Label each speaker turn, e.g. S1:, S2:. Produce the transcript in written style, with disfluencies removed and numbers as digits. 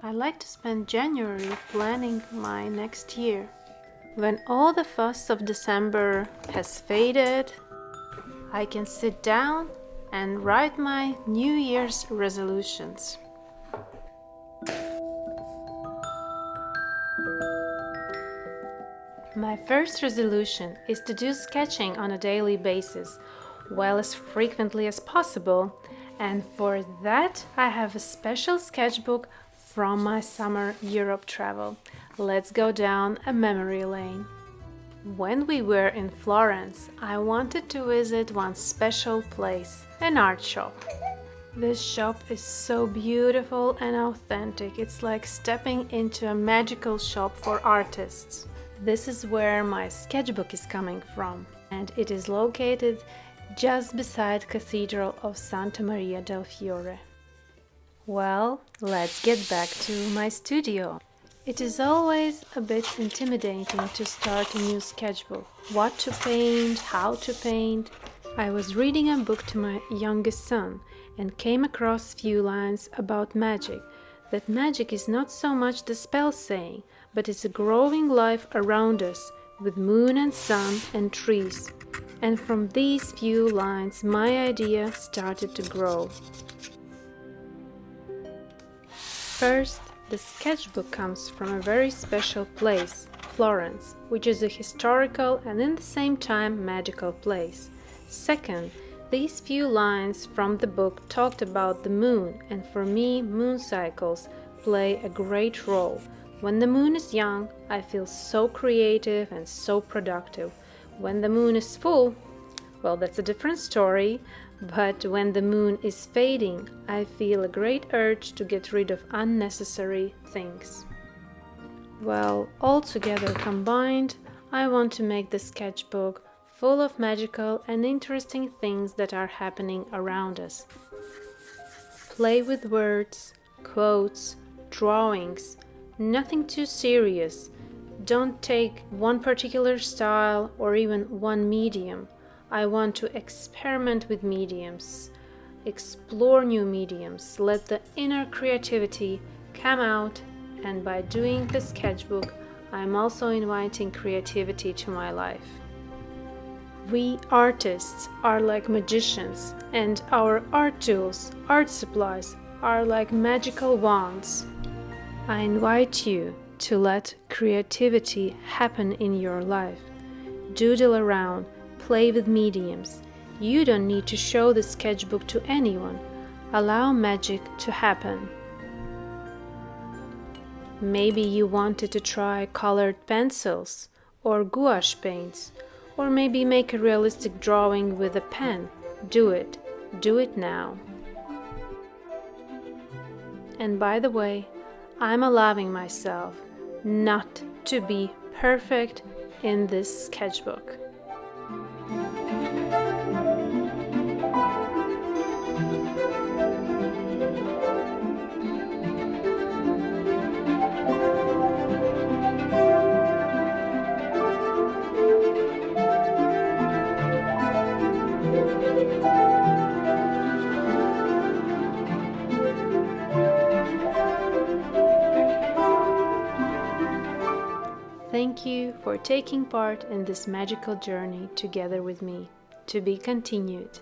S1: I like to spend January planning my next year. When all the fuss of December has faded, I can sit down and write my New Year's resolutions. My first resolution is to do sketching on a daily basis, well, as frequently as possible, and for that I have a special sketchbook from my summer Europe travel. Let's go down a memory lane. When we were in Florence, I wanted to visit one special place, an art shop. This shop is so beautiful and authentic. It's like stepping into a magical shop for artists. This is where my sketchbook is coming from, and it is located just beside Cathedral of Santa Maria del Fiore. Well, let's get back to my studio. It is always a bit intimidating to start a new sketchbook. What to paint, how to paint. I was reading a book to my youngest son and came across few lines about magic. That magic is not so much the spell saying, but it's a growing life around us with moon and sun and trees. And from these few lines, my idea started to grow. First, the sketchbook comes from a very special place, Florence, which is a historical and in the same time magical place. Second, these few lines from the book talked about the moon, and for me, moon cycles play a great role. When the moon is young, I feel so creative and so productive. When the moon is full, well, that's a different story, but when the moon is fading, I feel a great urge to get rid of unnecessary things. Well, all together combined, I want to make the sketchbook full of magical and interesting things that are happening around us. Play with words, quotes, drawings, nothing too serious. Don't take one particular style or even one medium. I want to experiment with mediums, explore new mediums, let the inner creativity come out, and by doing the sketchbook, I'm also inviting creativity to my life. We artists are like magicians, and our art tools, art supplies, are like magical wands. I invite you to let creativity happen in your life. Doodle around, play with mediums. You don't need to show the sketchbook to anyone. Allow magic to happen. Maybe you wanted to try colored pencils or gouache paints, or maybe make a realistic drawing with a pen. Do it. Do it now. And by the way, I'm allowing myself not to be perfect in this sketchbook. Thank you for taking part in this magical journey together with me. To be continued.